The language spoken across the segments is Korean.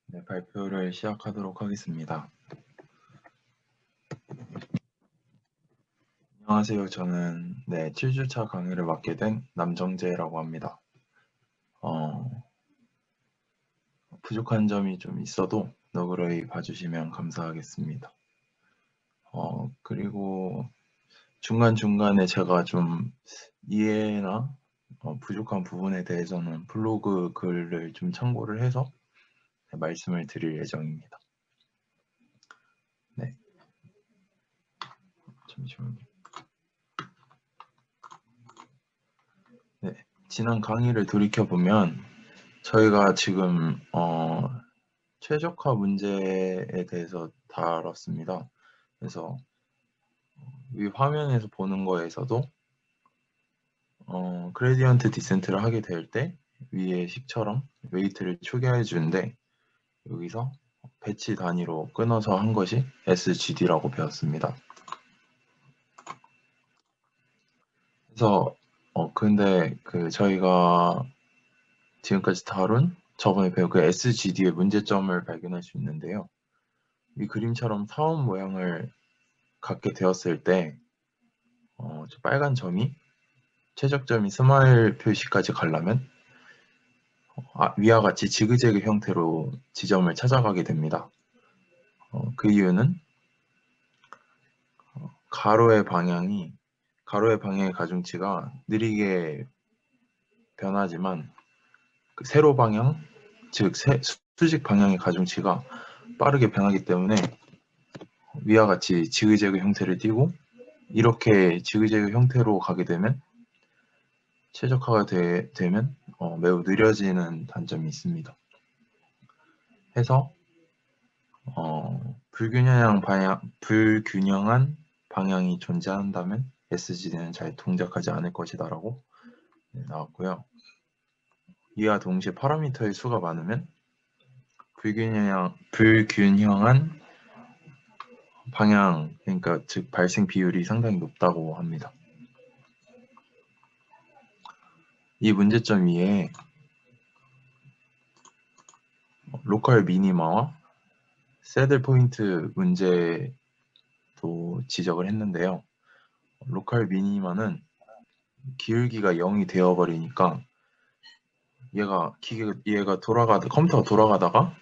네, 발표를 시작하도록 하겠습니다. 안녕하세요. 저는 7주차 강의를 맡게 된 남정재라고 합니다. 부족한 점이 좀 있어도 너그러이 봐주시면 감사하겠습니다. 그리고 중간중간에 제가 좀 이해나 부족한 부분에 대해서는 블로그 글을 좀 참고를 해서 말씀을 드릴 예정입니다. 네. 잠시만요. 네. 지난 강의를 돌이켜보면 저희가 지금 최적화 문제에 대해서 다뤘습니다. 그래서 위 화면에서 보는 거에서도 그레디언트 디센트를 하게 될 때 위에 식처럼 웨이트를 초기화해 주는데 여기서 배치 단위로 끊어서 한 것이 SGD라고 배웠습니다. 그래서 근데 저희가 지금까지 다룬 저번에 배운 그 SGD의 문제점을 발견할 수 있는데요. 이 그림처럼 사원 모양을 갖게 되었을 때 저 빨간 점이 최적점이 스마일 표시까지 가려면 위와 같이 지그재그 형태로 지점을 찾아가게 됩니다. 그 이유는 가로의 방향의 가중치가 느리게 변하지만 그 세로 방향, 즉 수직 방향의 가중치가 빠르게 변하기 때문에 위와 같이 지그재그 형태를 띠고 이렇게 지그재그 형태로 가게 되면 최적화가 되면 매우 느려지는 단점이 있습니다. 해서 불균형한 방향이 존재한다면 SGD는 잘 동작하지 않을 것이다라고 나왔고요. 이와 동시에 파라미터의 수가 많으면 불균형한 방향, 그러니까 즉 발생 비율이 상당히 높다고 합니다. 이 문제점 위에 로컬 미니마와 새들 포인트 문제도 지적을 했는데요. 로컬 미니마는 기울기가 0이 되어버리니까 컴퓨터가 돌아가다가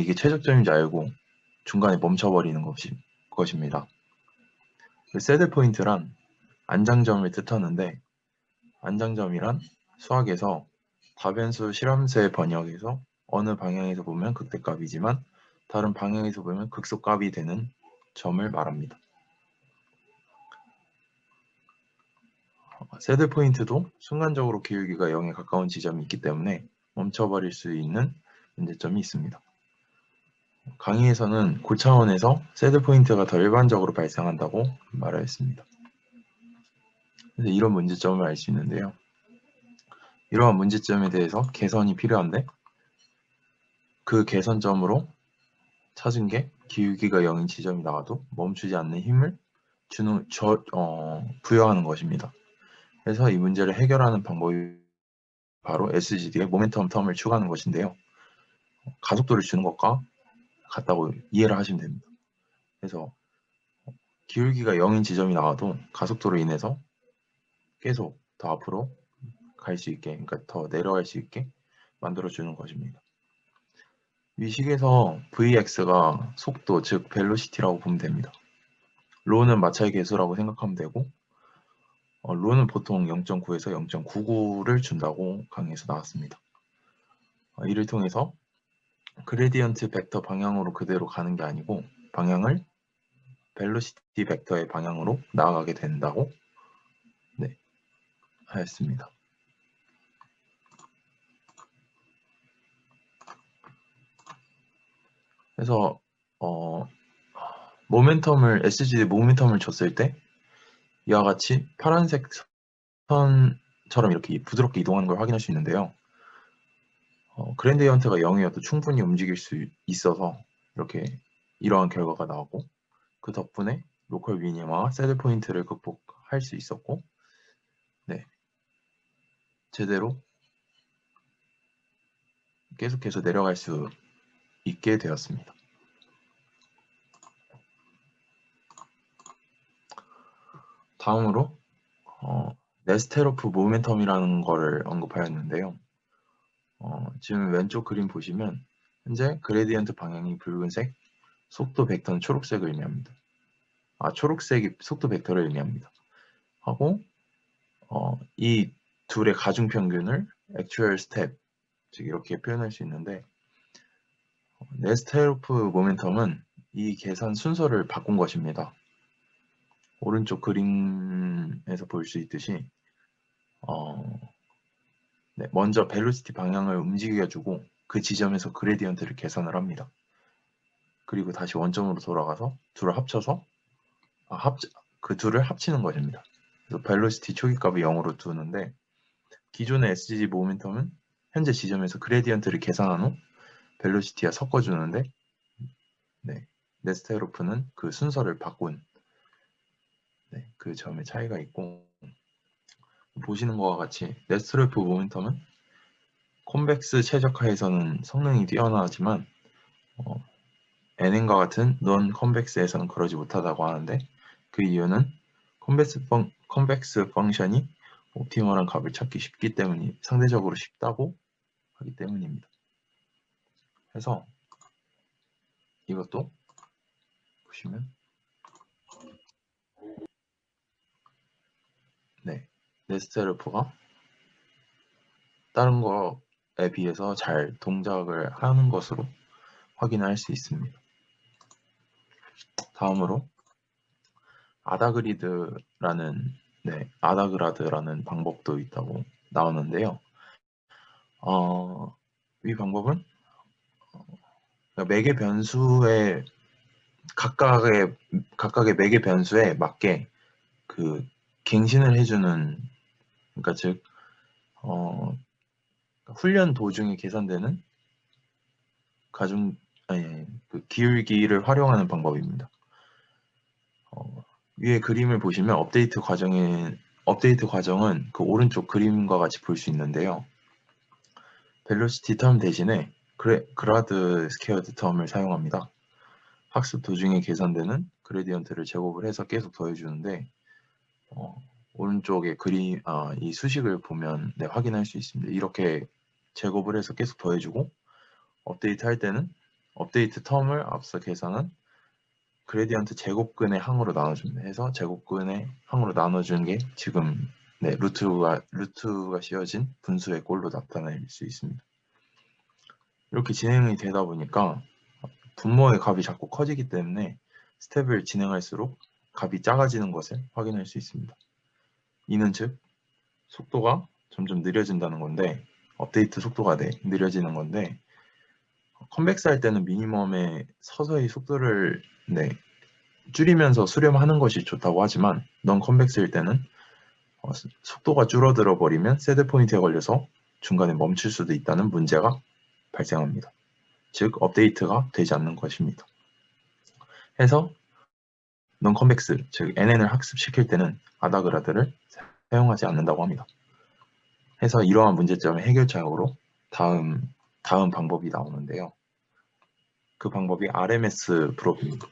이게 최적점인지 알고 중간에 멈춰버리는 것입니다. 새들 포인트란 안장점을 뜻하는데 안장점이란 수학에서 다변수 실험세 번역에서 어느 방향에서 보면 극대값이지만 다른 방향에서 보면 극소값이 되는 점을 말합니다. 새들 포인트도 순간적으로 기울기가 0에 가까운 지점이 있기 때문에 멈춰버릴 수 있는 문제점이 있습니다. 강의에서는 고차원에서 새들 포인트가 더 일반적으로 발생한다고 말하였습니다. 그래서 이런 문제점을 알 수 있는데요. 이러한 문제점에 대해서 개선이 필요한데 그 개선점으로 찾은 게 기울기가 0인 지점이 나와도 멈추지 않는 힘을 부여하는 것입니다. 그래서 이 문제를 해결하는 방법이 바로 SGD의 모멘텀 텀을 추가하는 것인데요. 가속도를 주는 것과 같다고 이해를 하시면 됩니다. 그래서 기울기가 0인 지점이 나와도 가속도로 인해서 계속 더 앞으로 갈 수 있게, 그러니까 더 내려갈 수 있게 만들어주는 것입니다. 이 식에서 Vx가 속도, 즉 벨로시티라고 보면 됩니다. 로는 마찰 계수라고 생각하면 되고 로는 보통 0.9에서 0.99를 준다고 강의에서 나왔습니다. 이를 통해서 그레디언트 벡터 방향으로 그대로 가는 게 아니고 방향을 벨로시티 벡터의 방향으로 나아가게 된다고 하였습니다. 그래서 SGD 모멘텀을 줬을 때 이와 같이 파란색 선처럼 이렇게 부드럽게 이동하는 걸 확인할 수 있는데요. 그레디언트가 0이어도 충분히 움직일 수 있어서 이러한 결과가 나오고 그 덕분에 로컬 미니마와 새들 포인트를 극복할 수 있었고 제대로 계속해서 내려갈 수 있게 되었습니다. 다음으로 네스테로프 모멘텀이라는 거를 언급하였는데요. 지금 왼쪽 그림 보시면 현재 그레디언트 방향이 붉은색, 속도 벡터는 초록색을 의미합니다. 초록색이 속도 벡터를 의미합니다. 하고 이 둘의 가중 평균을 actual step, 즉 이렇게 표현할 수 있는데, 네스테로프 모멘텀은 이 계산 순서를 바꾼 것입니다. 오른쪽 그림에서 볼 수 있듯이 먼저 벨로시티 방향을 움직여주고 그 지점에서 그레디언트를 계산을 합니다. 그리고 다시 원점으로 돌아가서 둘을 합쳐서 그 둘을 합치는 것입니다. 그래서 벨로시티 초기값을 0으로 두는데, 기존의 SG 모멘텀은 현재 지점에서 그레디언트를 계산한 후 벨로시티와 섞어주는데, 네스테로프는 그 순서를 바꾼 그 점의 차이가 있고, 보시는 것과 같이 네스테로프 모멘텀은 콘벡스 최적화에서는 성능이 뛰어나지만 NN과 같은 non 컨벡스에서는 그러지 못하다고 하는데, 그 이유는 컨벡스 펑션이 옵티멀한 값을 찾기 쉽기 때문이 상대적으로 쉽다고 하기 때문입니다. 그래서 이것도 보시면 네스테로프가 다른 것에 비해서 잘 동작을 하는 것으로 확인할 수 있습니다. 다음으로 아다그라드라는 방법도 있다고 나오는데요. 이 방법은 매개 변수의 각각의 매개 변수에 맞게 그 갱신을 해주는, 그러니까 즉 훈련 도중에 계산되는 그 기울기를 활용하는 방법입니다. 위에 그림을 보시면 업데이트 과정은 그 오른쪽 그림과 같이 볼 수 있는데요. 벨로시티 텀 대신에 그라드 스퀘어드 텀을 사용합니다. 학습 도중에 계산되는 그레디언트를 제곱을 해서 계속 더해주는데, 오른쪽에 이 수식을 보면 확인할 수 있습니다. 이렇게 제곱을 해서 계속 더해주고, 업데이트 할 때는 업데이트 텀을 앞서 계산한 그레디언트 제곱근의 항으로 나눠줍니다. 해서 제곱근의 항으로 나눠주는 게 지금 루트가 씌워진 분수의 꼴로 나타낼 수 있습니다. 이렇게 진행이 되다 보니까 분모의 값이 자꾸 커지기 때문에 스텝을 진행할수록 값이 작아지는 것을 확인할 수 있습니다. 이는 즉 속도가 점점 느려진다는 건데, 업데이트 속도가 느려지는 건데, 컨벡스 할 때는 미니멈에 서서히 속도를 줄이면서 수렴하는 것이 좋다고 하지만, 넌 컨벡스일 때는 속도가 줄어들어 버리면 세드 포인트에 걸려서 중간에 멈출 수도 있다는 문제가 발생합니다. 즉 업데이트가 되지 않는 것입니다. 해서 넌 컨벡스, 즉 NN을 학습시킬 때는 아다그라드를 사용하지 않는다고 합니다. 해서 이러한 문제점의 해결책으로 다음 방법이 나오는데요. 그 방법이 RMS 프롭입니다.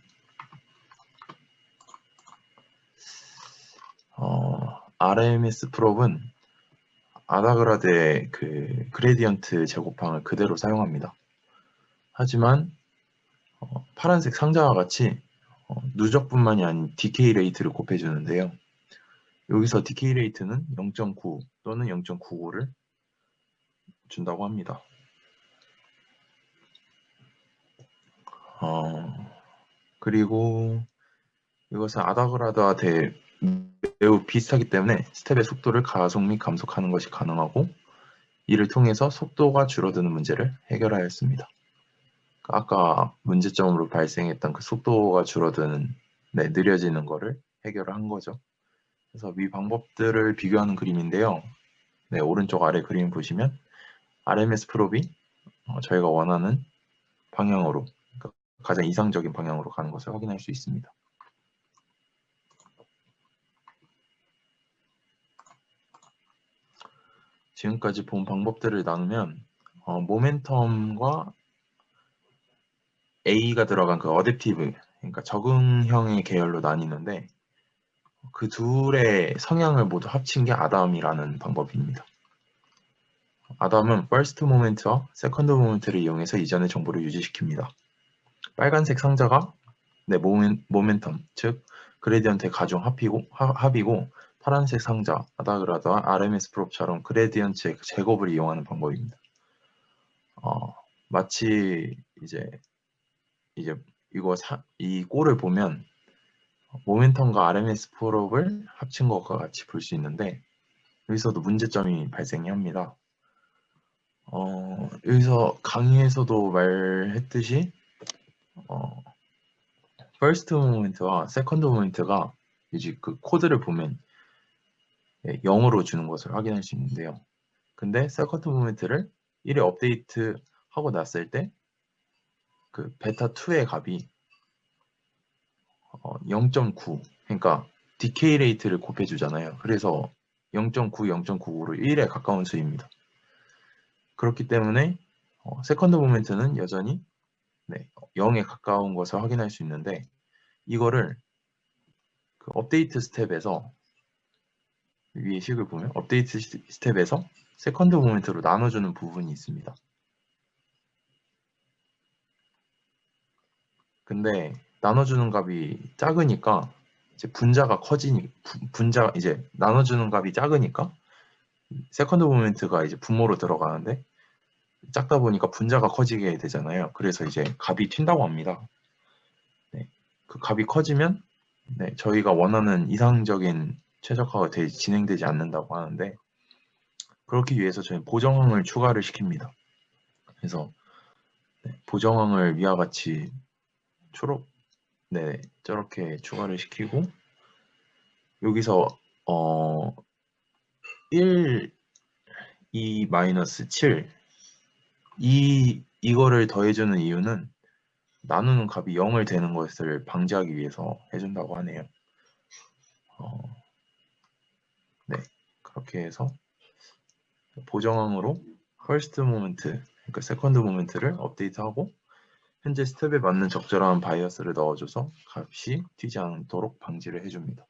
RMS 프롭은 아다그라드의 그 그레디언트 제곱항을 그대로 사용합니다. 하지만 파란색 상자와 같이 누적뿐만이 아닌 디케이 레이트를 곱해주는데요. 여기서 디케이 레이트는 0.9 또는 0.95를 준다고 합니다. 그리고 이것은 아다그라드와 매우 비슷하기 때문에 스텝의 속도를 가속 및 감속하는 것이 가능하고, 이를 통해서 속도가 줄어드는 문제를 해결하였습니다. 아까 문제점으로 발생했던 그 속도가 줄어드는, 느려지는 거를 해결한 거죠. 그래서 위 방법들을 비교하는 그림인데요. 오른쪽 아래 그림 보시면 RMS 프롭이 저희가 원하는 방향으로, 그러니까 가장 이상적인 방향으로 가는 것을 확인할 수 있습니다. 지금까지 본 방법들을 나누면 모멘텀과 A가 들어간 그 어댑티브, 그러니까 적응형의 계열로 나뉘는데 그 둘의 성향을 모두 합친 게 아담이라는 방법입니다. 아담은 first moment와 second moment를 이용해서 이전의 정보를 유지시킵니다. 빨간색 상자가 모멘텀, 즉 그레디언트의 가중 합이고 파란색 상자, 아다그라드와 RMS 프롭처럼 그레디언트의 제곱을 이용하는 방법입니다. 마치 이제 이 꼴을 보면 모멘텀과 RMS 프롭을 합친 것과 같이 볼 수 있는데 여기서도 문제점이 발생합니다. 여기서 강의에서도 말했듯이 first moment와 second moment가 이제 그 코드를 보면 0으로 주는 것을 확인할 수 있는데요. 근데 second moment를 1에 업데이트 하고 났을 때 그 베타 2의 값이 0.9, 그러니까 디케이 레이트를 곱해 주잖아요. 그래서 0.9, 0.99로 1에 가까운 수입니다. 그렇기 때문에 세컨드 모멘트는 여전히 0에 가까운 것을 확인할 수 있는데 이거를 그 업데이트 스텝에서 위에 식을 보면 업데이트 스텝에서 세컨드 모멘트로 나눠주는 부분이 있습니다. 근데 나눠주는 값이 작으니까 이제 분자가 이제 나눠주는 값이 작으니까 세컨드 모멘트가 이제 분모로 들어가는데 작다 보니까 분자가 커지게 되잖아요. 그래서 이제 값이 튄다고 합니다. 그 값이 커지면 저희가 원하는 이상적인 최적화가 진행되지 않는다고 하는데 그렇기 위해서 저희는 보정항을 추가를 시킵니다. 그래서 보정항을 위와 같이 저렇게 추가를 시키고 여기서 1, 2, 마이너스 7 이거를 더해주는 이유는 나누는 값이 0을 되는 것을 방지하기 위해서 해준다고 하네요. 그렇게 해서 보정항으로 first moment, 그러니까 second moment를 업데이트하고 현재 스텝에 맞는 적절한 바이어스를 넣어줘서 값이 튀지 않도록 방지를 해줍니다.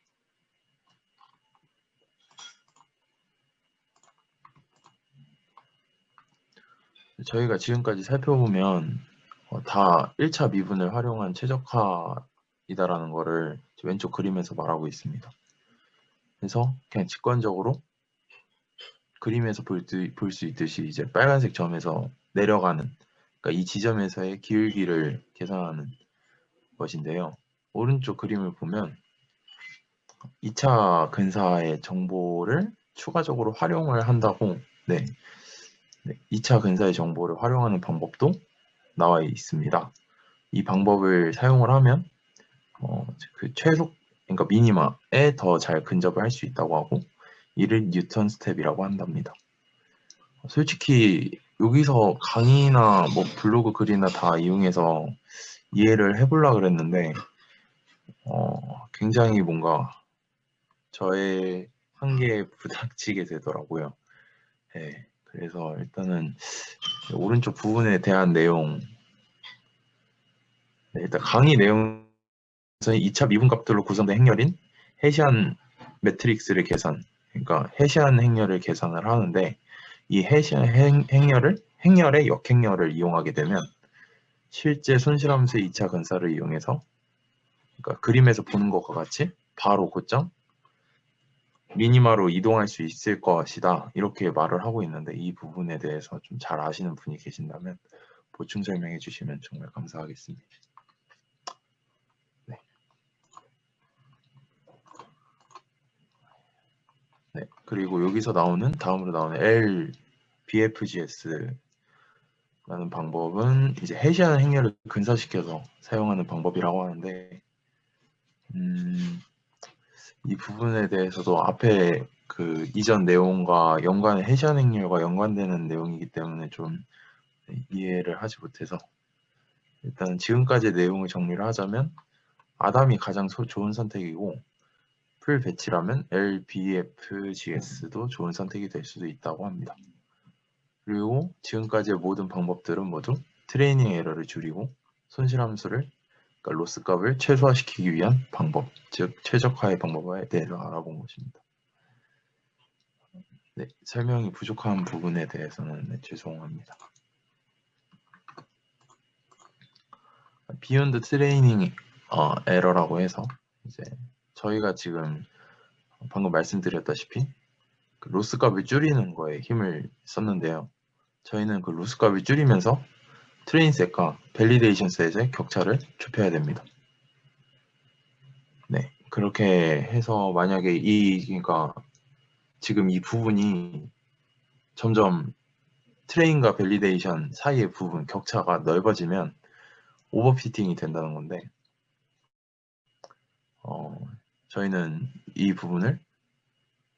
저희가 지금까지 살펴보면 다 1차 미분을 활용한 최적화이다라는 거를 왼쪽 그림에서 말하고 있습니다. 그래서 그냥 직관적으로 그림에서 볼 수 있듯이 이제 빨간색 점에서 내려가는, 그러니까 이 지점에서의 기울기를 계산하는 것인데요. 오른쪽 그림을 보면 2차 근사의 정보를 추가적으로 활용을 한다고 2차 근사의 정보를 활용하는 방법도 나와 있습니다. 이 방법을 사용을 하면 그 그러니까 미니마에 더 잘 근접을 할 수 있다고 하고 이를 뉴턴 스텝이라고 한답니다. 솔직히 여기서 강의나 뭐 블로그 글이나 다 이용해서 이해를 해보려고 그랬는데 굉장히 뭔가 저의 한계에 부닥치게 되더라고요. 그래서 일단은 오른쪽 부분에 대한 내용, 일단 강의 내용에서 2차 미분값들로 구성된 행렬인 헤시안 매트릭스를 그러니까 헤시안 행렬을 계산을 하는데 이 헤시안 행렬의 역행렬을 이용하게 되면 실제 손실함수의 2차 근사를 이용해서 그러니까 그림에서 보는 것과 같이 바로 곧장 미니마로 이동할 수 있을 것이다 이렇게 말을 하고 있는데 이 부분에 대해서 좀 잘 아시는 분이 계신다면 보충 설명해 주시면 정말 감사하겠습니다. 그리고 여기서 다음으로 나오는 LBFGS라는 방법은 이제 해시하는 행렬을 근사시켜서 사용하는 방법이라고 하는데 이 부분에 대해서도 앞에 그 이전 내용과 해시한 행렬과 연관되는 내용이기 때문에 좀 이해를 하지 못해서 일단 지금까지의 내용을 정리를 하자면 아담이 가장 좋은 선택이고 풀 배치라면 LBFGS도 좋은 선택이 될 수도 있다고 합니다. 그리고 지금까지의 모든 방법들은 모두 트레이닝 에러를 줄이고 손실함수를, 그러니까 로스 값을 최소화시키기 위한 방법, 즉 최적화의 방법에 대해서 알아본 것입니다. 네, 설명이 부족한 부분에 대해서는 네, 죄송합니다. 비욘드 트레이닝 에러라고 해서 이제 저희가 지금 방금 말씀드렸다시피 그 로스 값을 줄이는 거에 힘을 썼는데요. 저희는 그 로스 값을 줄이면서 트레인 셋과 밸리데이션 셋의 격차를 좁혀야 됩니다. 네, 그렇게 해서 만약에 그러니까 지금 이 부분이 점점 트레인과 밸리데이션 사이의 부분 격차가 넓어지면 오버피팅이 된다는 건데 저희는 이 부분을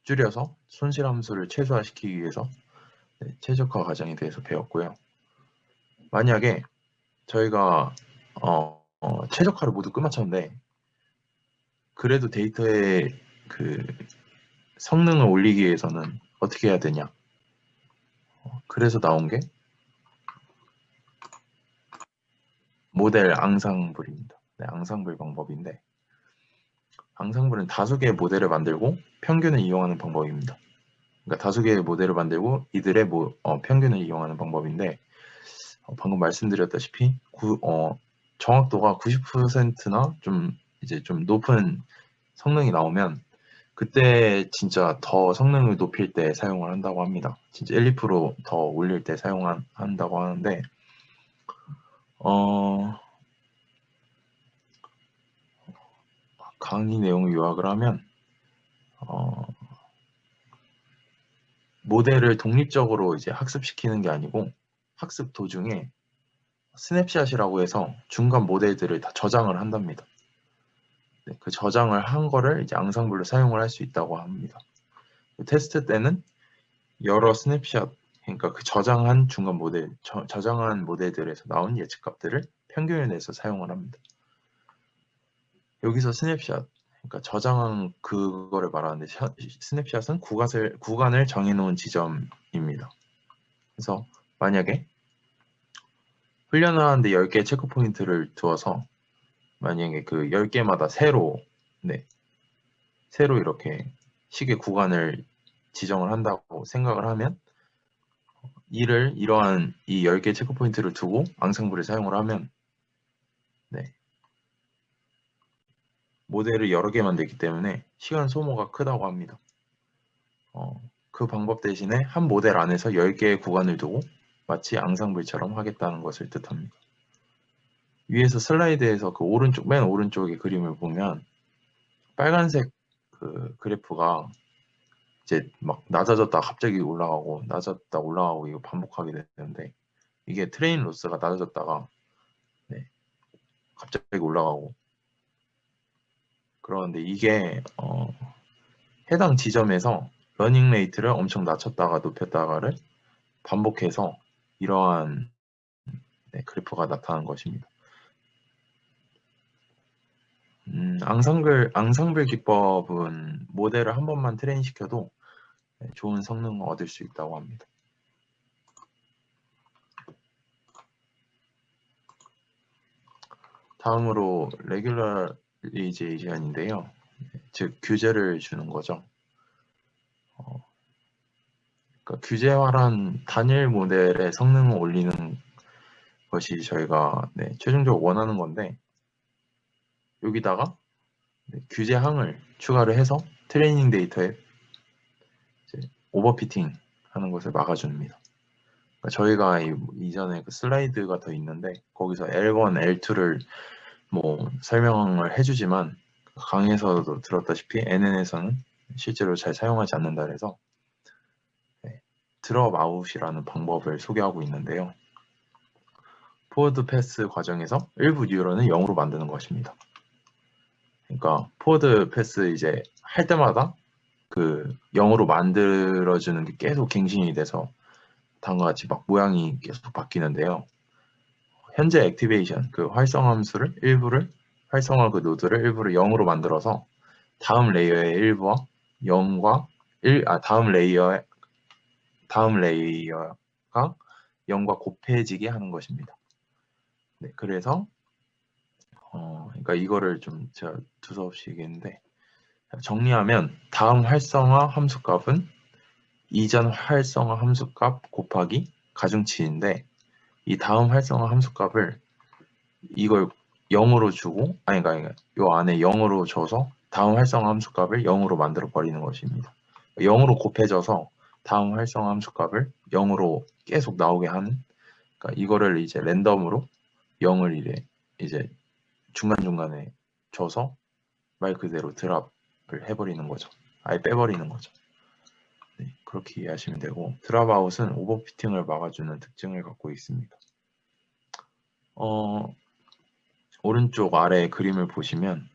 줄여서 손실함수를 최소화시키기 위해서 최적화 과정에 대해서 배웠고요. 만약에 저희가 최적화를 모두 끝마쳤는데 그래도 데이터의 그 성능을 올리기 위해서는 어떻게 해야 되냐? 그래서 나온 게 모델 앙상블입니다. 네, 앙상블 방법인데 앙상블은 다수 개의 모델을 만들고 평균을 이용하는 방법입니다. 그러니까 다수 개의 모델을 만들고 이들의 평균을 이용하는 방법인데 방금 말씀드렸다시피 정확도가 90%나 좀 이제 좀 높은 성능이 나오면 그때 진짜 더 성능을 높일 때 사용을 한다고 합니다. 진짜 1, 2%더 올릴 때 사용한다고 하는데 강의 내용을 요약을 하면 모델을 독립적으로 이제 학습시키는 게 아니고 학습 도중에 스냅샷이라고 해서 중간 모델들을 다 저장을 한답니다. 네, 그 저장을 한 거를 이제 앙상블로 사용을 할 수 있다고 합니다. 테스트 때는 여러 스냅샷, 그러니까 그 저장한 중간 모델, 저장한 모델들에서 나온 예측값들을 평균을 내서 사용을 합니다. 여기서 스냅샷, 그러니까 저장한 그거를 말하는데 스냅샷은 구간을 정해놓은 지점입니다. 그래서 만약에 훈련을 하는데 10개 체크 포인트를 두어서 만약에 그 10개마다 새로 이렇게 시계 구간을 지정을 한다고 생각을 하면 이러한 이 10개 체크 포인트를 두고 앙상블을 사용을 하면 모델을 여러 개 만들기 때문에 시간 소모가 크다고 합니다. 그 방법 대신에 한 모델 안에서 10개의 구간을 두고 마치 앙상블처럼 하겠다는 것을 뜻합니다. 위에서 슬라이드에서 그 맨 오른쪽의 그림을 보면 빨간색 그 그래프가 이제 막 낮아졌다 갑자기 올라가고 낮아졌다 올라가고 이거 반복하게 되는데 이게 트레인 로스가 낮아졌다가 갑자기 올라가고 그러는데 이게 해당 지점에서 러닝 레이트를 엄청 낮췄다가 높였다가를 반복해서 이러한 그래프가 나타난 것입니다. 앙상블 기법은 모델을 한 번만 트레인 시켜도 좋은 성능을 얻을 수 있다고 합니다. 다음으로 레귤러리제이션인데요. 즉 규제를 주는 거죠. 그러니까 규제화란 단일 모델의 성능을 올리는 것이 저희가 최종적으로 원하는 건데 여기다가 규제항을 추가를 해서 트레이닝 데이터에 오버피팅 하는 것을 막아줍니다. 그러니까 저희가 이전에 그 슬라이드가 더 있는데 거기서 L1, L2를 뭐 설명을 해주지만 강의에서도 들었다시피 NN에서는 실제로 잘 사용하지 않는다 그래서 드롭 아웃이라는 방법을 소개하고 있는데요. 포워드 패스 과정에서 일부 뉴런을 0으로 만드는 것입니다. 그러니까 포워드 패스 이제 할 때마다 그 0으로 만들어주는 게 계속 갱신이 돼서 다음과 같이 막 모양이 계속 바뀌는데요. 현재 액티베이션 그 활성화 함수를 활성화 그 노드를 일부를 0으로 만들어서 다음 레이어의 일부와 0과 다음 레이어가 각각 0과 곱해지게 하는 것입니다. 네, 그래서 그러니까 이거를 좀 제가 두서없이 얘기했는데 정리하면 다음 활성화 함수값은 이전 활성화 함수값 곱하기 가중치인데 이 다음 활성화 함수값을 이걸 0으로 주고 그러니까 요 안에 0으로 줘서 다음 활성화 함수값을 0으로 만들어 버리는 것입니다. 0으로 곱해져서 다음 활성화 함수값을 0으로 계속 나오게 하는 그러니까 이거를 이제 랜덤으로 0을 이제 중간중간에 줘서 말 그대로 드랍을 해버리는 거죠. 아예 빼버리는 거죠. 네, 그렇게 이해하시면 되고 드랍아웃은 오버피팅을 막아주는 특징을 갖고 있습니다. 오른쪽 아래 그림을 보시면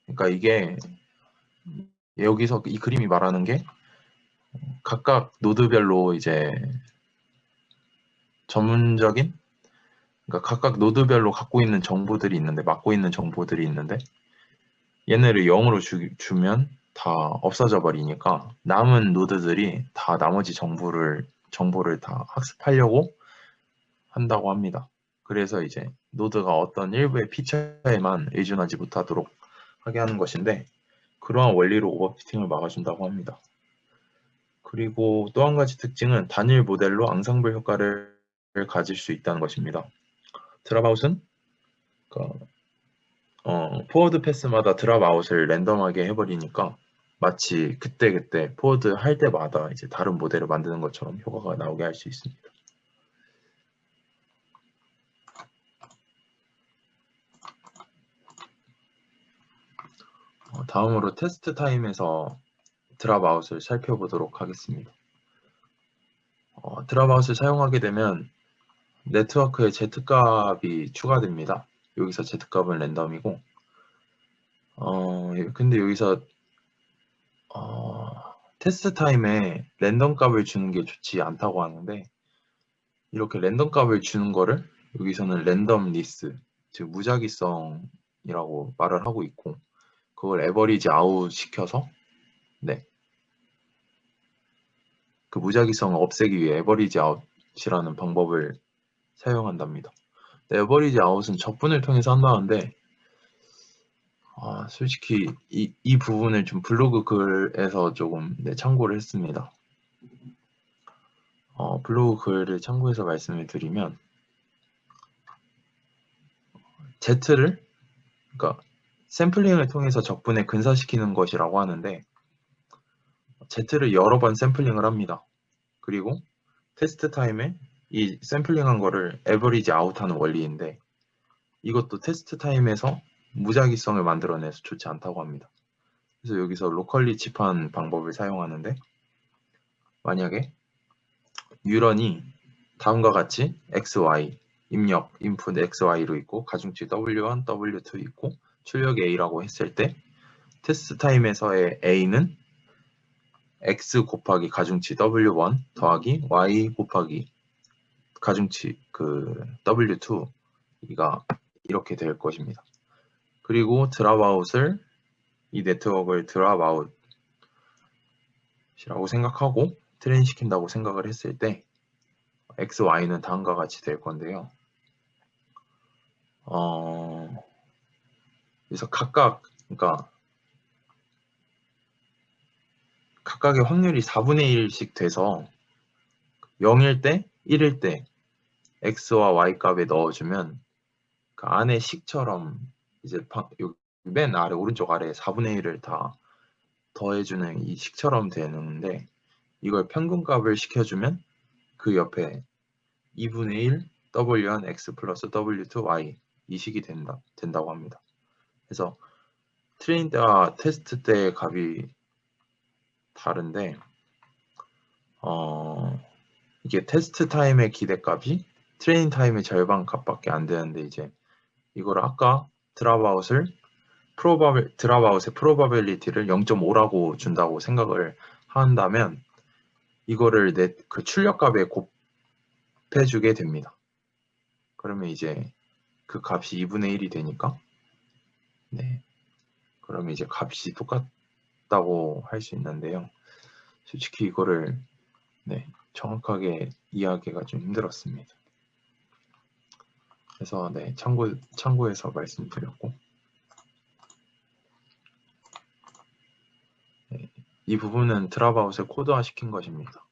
그러니까 이게 여기서 이 그림이 말하는 게 각각 노드별로 이제 전문적인 그러니까 각각 노드별로 갖고 있는 정보들이 있는데 맡고 있는 정보들이 있는데 얘네를 0으로 주면 다 없어져 버리니까 남은 노드들이 다 나머지 정보를 다 학습하려고 한다고 합니다. 그래서 이제 노드가 어떤 일부의 피처에만 의존하지 못하도록 하게 하는 것인데 그러한 원리로 오버피팅을 막아준다고 합니다. 그리고 또 한 가지 특징은 단일 모델로 앙상블 효과를 가질 수 있다는 것입니다. 드랍아웃은 포워드 패스마다 드랍아웃을 랜덤하게 해버리니까 마치 그때그때 포워드 할 때마다 이제 다른 모델을 만드는 것처럼 효과가 나오게 할 수 있습니다. 다음으로 테스트 타임에서 드랍아웃을 살펴보도록 하겠습니다. 드랍아웃을 사용하게 되면 네트워크에 Z값이 추가됩니다. 여기서 Z값은 랜덤이고 근데 여기서 테스트 타임에 랜덤 값을 주는 게 좋지 않다고 하는데 이렇게 랜덤 값을 주는 거를 여기서는 랜덤리스 즉 무작위성이라고 말을 하고 있고 그걸 에버리지 아웃 시켜서 그 무작위성을 없애기 위해 에버리지 아웃이라는 방법을 사용한답니다. 에버리지 아웃은 적분을 통해서 한다는데 솔직히 이 부분을 좀 블로그 글에서 조금 참고를 했습니다. 블로그 글을 참고해서 말씀을 드리면 Z를 그러니까 샘플링을 통해서 적분에 근사시키는 것이라고 하는데 Z를 여러 번 샘플링을 합니다. 그리고 테스트 타임에 이 샘플링한 거를 에버리지 아웃하는 원리인데 이것도 테스트 타임에서 무작위성을 만들어내서 좋지 않다고 합니다. 그래서 여기서 로컬리 칩한 방법을 사용하는데 만약에 유런이 다음과 같이 XY 입력 인풋 XY로 있고 가중치 W1, W2 있고 출력 A라고 했을 때 테스트 타임에서의 A는 X 곱하기 가중치 W1 더하기 Y 곱하기 가중치 W2 이가 이렇게 될 것입니다. 그리고 드랍아웃을 이 네트워크를 드랍아웃이라고 생각하고 트레인 시킨다고 생각을 했을 때 X, Y는 다음과 같이 될 건데요. 그래서 그러니까 각각의 확률이 4분의 1씩 돼서 0일 때, 1일 때 X와 Y 값에 넣어주면 그 안에 식처럼 이제 맨 아래 오른쪽 아래 4분의 1을 다 더해주는 이 식처럼 되는데 이걸 평균값을 시켜주면 그 옆에 2분의 1 W1 X 플러스 W2 Y 이 식이 된다고 합니다. 그래서 트레인 때와 테스트 때의 값이 다른데 이게 테스트 타임의 기대값이 트레인 타임의 절반 값밖에 안 되는데 이제 이거를 아까 드랍아웃의 프로바빌리티를 0.5라고 준다고 생각을 한다면 이거를 그 출력값에 곱해주게 됩니다. 그러면 이제 그 값이 2분의 1이 되니까 그러면 이제 값이 똑같다고 할 수 있는데요. 솔직히 이거를 정확하게 이해하기가 좀 힘들었습니다. 그래서 참고해서 말씀드렸고, 이 부분은 드랍아웃을 코드화 시킨 것입니다.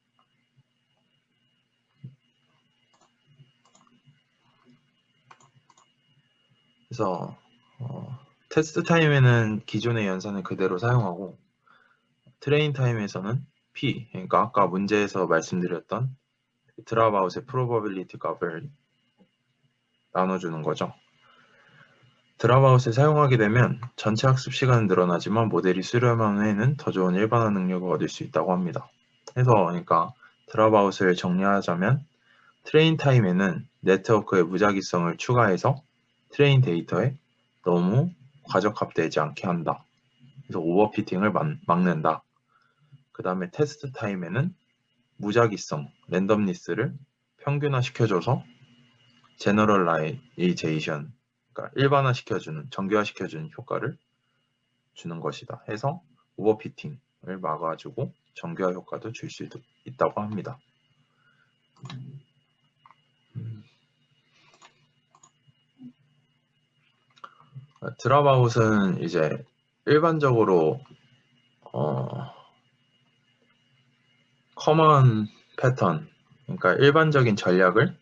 그래서 테스트 타임에는 기존의 연산을 그대로 사용하고, 트레인 타임에서는 P, 그러니까 아까 문제에서 말씀드렸던 드랍아웃의 프로버빌리티 값을 나눠주는 거죠. 드랍아웃을 사용하게 되면 전체 학습 시간은 늘어나지만 모델이 수렴한 후에는 더 좋은 일반화 능력을 얻을 수 있다고 합니다. 그래서 그러니까 드랍아웃을 정리하자면 트레인 타임에는 네트워크의 무작위성을 추가해서 트레인 데이터에 너무 과적합되지 않게 한다. 그래서 오버피팅을 막는다. 그 다음에 테스트 타임에는 무작위성, 랜덤리스를 평균화시켜줘서 제너럴라이제이션, 그러니까 일반화시켜주는, 정교화시켜주는 효과를 주는 것이다. 해서 오버피팅을 막아주고 정교화 효과도 줄 수 있다고 합니다. 드랍아웃은 이제 일반적으로 커먼 패턴, 그러니까 일반적인 전략을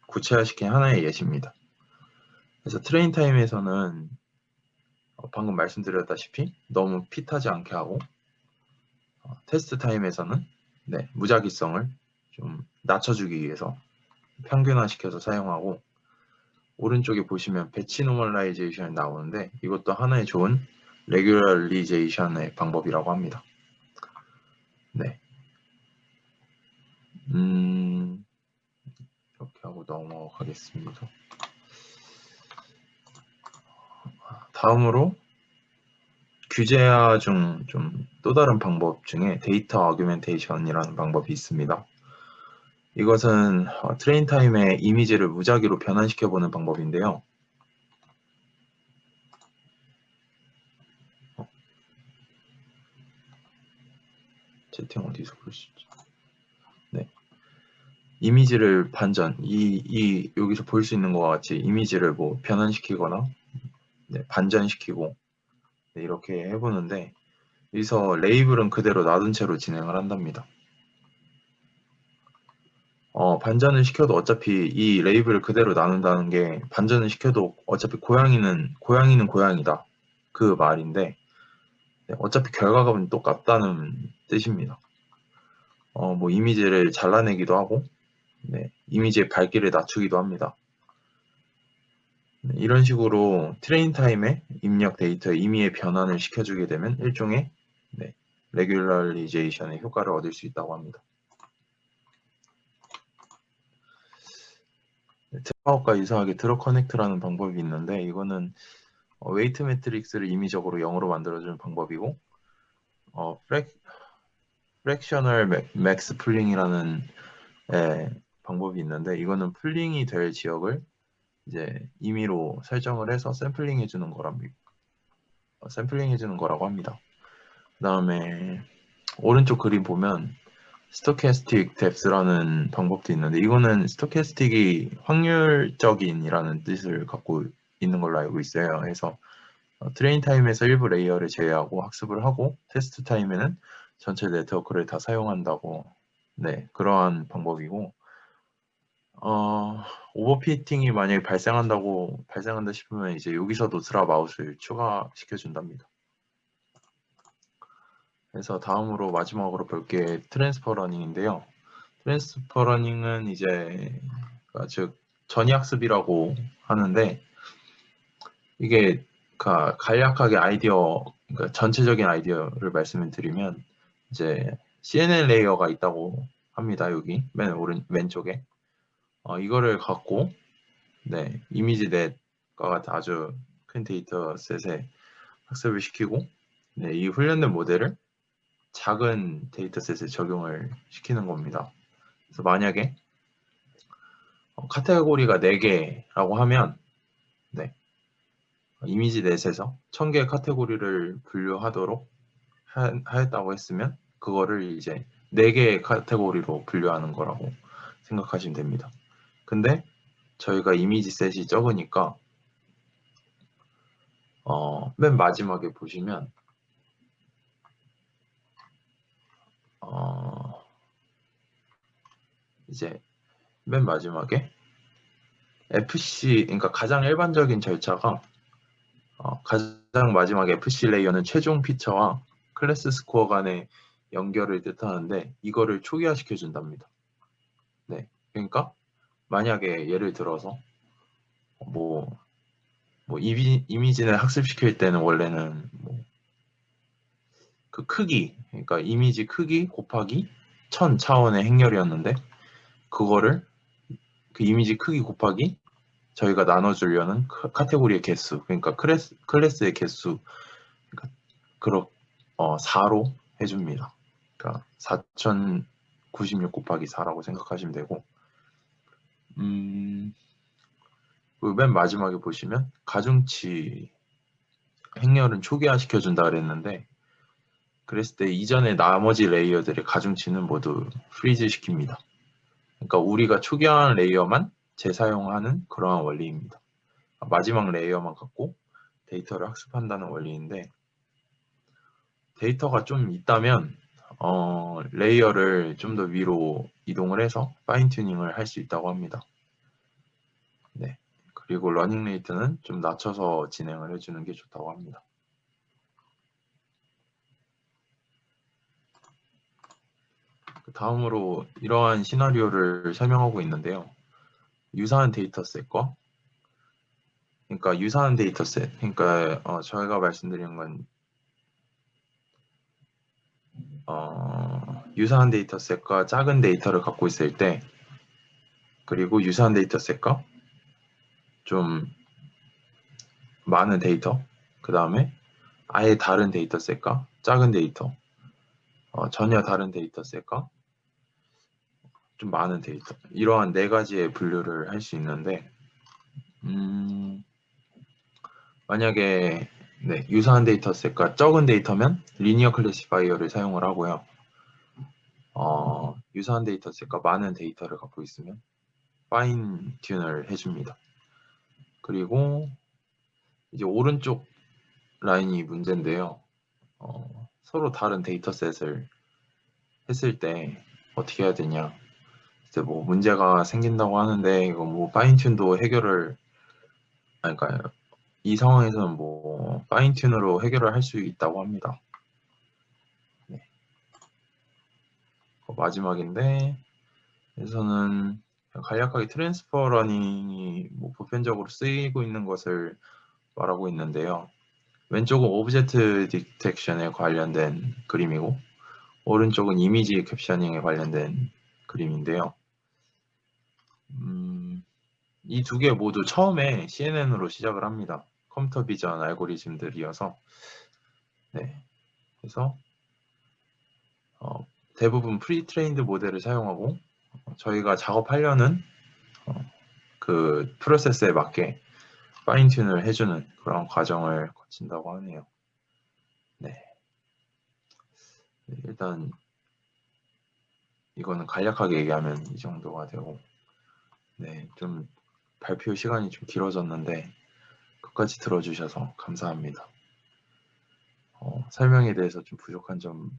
구체화시킨 하나의 예시입니다. 그래서 트레인 타임에서는 방금 말씀드렸다시피 너무 핏하지 않게 하고, 테스트 타임에서는 무작위성을 좀 낮춰주기 위해서 평균화시켜서 사용하고, 오른쪽에 보시면 배치 노멀라이제이션이 나오는데 이것도 하나의 좋은 레귤러리제이션의 방법이라고 합니다. 이렇게 하고 넘어가겠습니다. 다음으로 규제화 중 좀 또 다른 방법 중에 데이터 어규멘테이션이라는 방법이 있습니다. 이것은 트레인 타임에 이미지를 무작위로 변환시켜보는 방법인데요. 채팅 어디서 볼 수 있지? 이미지를 반전, 여기서 볼 수 있는 것과 같이 이미지를 뭐 변환시키거나 반전시키고 이렇게 해보는데, 여기서 레이블은 그대로 놔둔 채로 진행을 한답니다. 반전을 시켜도 어차피 이 레이블을 그대로 나눈다는 게, 반전을 시켜도 어차피 고양이는 고양이다 그 말인데, 어차피 결과값은 똑같다는 뜻입니다. 뭐 이미지를 잘라내기도 하고 이미지의 밝기를 낮추기도 합니다. 이런 식으로 트레인 타임에 입력 데이터의 임의의 변환을 시켜주게 되면 일종의 레귤러리제이션의 효과를 얻을 수 있다고 합니다. 트라우과 유사하게 드러 커넥트라는 방법이 있는데, 이거는 웨이트 매트릭스를 임의적으로 0으로 만들어주는 방법이고, 프랙셔널 맥스 풀링이라는 방법이 있는데, 이거는 풀링이 될 지역을 이제 임의로 설정을 해서 샘플링 해주는 거라고 합니다. 그 다음에 오른쪽 그림 보면 스토캐스틱 뎁스라는 방법도 있는데, 이거는 스토캐스틱이 확률적인이라는 뜻을 갖고 있는 걸로 알고 있어요. 그래서 트레인 타임에서 일부 레이어를 제외하고 학습을 하고, 테스트 타임에는 전체 네트워크를 다 사용한다고, 그러한 방법이고, 오버피팅이 만약에 발생한다 싶으면 이제 여기서도 드랍아웃을 추가시켜 준답니다. 그래서 다음으로 마지막으로 볼 게 트랜스퍼 러닝인데요. 트랜스퍼 러닝은 이제 즉 전이학습이라고 하는데, 이게 간략하게 그러니까 전체적인 아이디어를 말씀을 드리면, 이제 CNN 레이어가 있다고 합니다. 여기 왼쪽에 이거를 갖고 이미지 넷과 같은 아주 큰 데이터셋에 학습을 시키고, 이 훈련된 모델을 작은 데이터셋에 적용을 시키는 겁니다. 그래서 만약에 카테고리가 4개라고 하면 이미지 넷에서 1000개의 카테고리를 분류하도록 하였다고 했으면, 그거를 이제 4개의 카테고리로 분류하는 거라고 생각하시면 됩니다. 근데 저희가 이미지 셋이 적으니까 맨 마지막에 보시면 이제 맨 마지막에 FC, 그러니까 가장 일반적인 절차가 가장 마지막 FC 레이어는 최종 피처와 클래스 스코어 간의 연결을 뜻하는데 이거를 초기화시켜 준답니다. 네, 그러니까 만약에 예를 들어서 뭐 이미지를 학습시킬 때는 원래는 그 크기, 그러니까 이미지 크기 곱하기 1000차원의 행렬이었는데 그거를 그 이미지 크기 곱하기 저희가 나눠주려는 카테고리의 개수, 그러니까 클래스의 개수, 그러니까 4로 해줍니다. 그러니까 4096 곱하기 4라고 생각하시면 되고, 그 맨 마지막에 보시면 가중치 행렬은 초기화 시켜준다 그랬는데, 그랬을 때 이전에 나머지 레이어들의 가중치는 모두 프리즈 시킵니다. 그러니까 우리가 초기화한 레이어만 재사용하는 그러한 원리입니다. 마지막 레이어만 갖고 데이터를 학습한다는 원리인데, 데이터가 좀 있다면 레이어를 좀 더 위로 이동을 해서 파인 튜닝을 할 수 있다고 합니다. 네. 그리고 러닝 레이트는 좀 낮춰서 진행을 해주는 게 좋다고 합니다. 다음으로 이러한 시나리오를 설명하고 있는데요. 유사한 데이터셋과 그러니까 유사한 데이터셋, 그러니까 저희가 말씀드린 건 유사한 데이터셋과 작은 데이터를 갖고 있을 때, 그리고 유사한 데이터셋과 좀 많은 데이터, 그 다음에 아예 다른 데이터셋과 작은 데이터, 전혀 다른 데이터셋과 좀 많은 데이터, 이러한 4가지의 분류를 할 수 있는데, 만약에 유사한 데이터셋과 적은 데이터면 리니어 클래시파이어를 사용을 하고요. 유사한 데이터셋과 많은 데이터를 갖고 있으면 파인 튠을 해줍니다. 그리고 이제 오른쪽 라인이 문제인데요. 서로 다른 데이터셋을 했을 때 어떻게 해야 되냐. 이제 문제가 생긴다고 하는데 이거 파인 튠도 해결을 그러니까 이 상황에서는 파인 튠으로 해결을 할 수 있다고 합니다. 네. 마지막인데 여기서는 간략하게 트랜스퍼 러닝이 보편적으로 쓰이고 있는 것을 말하고 있는데요. 왼쪽은 오브젝트 디텍션에 관련된 그림이고 오른쪽은 이미지 캡셔닝에 관련된 그림인데요. 이 2개 모두 처음에 CNN으로 시작을 합니다. 컴퓨터 비전 알고리즘들이어서. 네. 그래서 대부분 프리트레인드 모델을 사용하고 저희가 작업하려는 그 프로세스에 맞게 파인 튠을 해주는 그런 과정을 거친다고 하네요. 네. 일단 이거는 간략하게 얘기하면 이 정도가 되고, 네, 좀 발표 시간이 좀 길어졌는데 끝까지 들어주셔서 감사합니다. 설명에 대해서 좀 부족한 점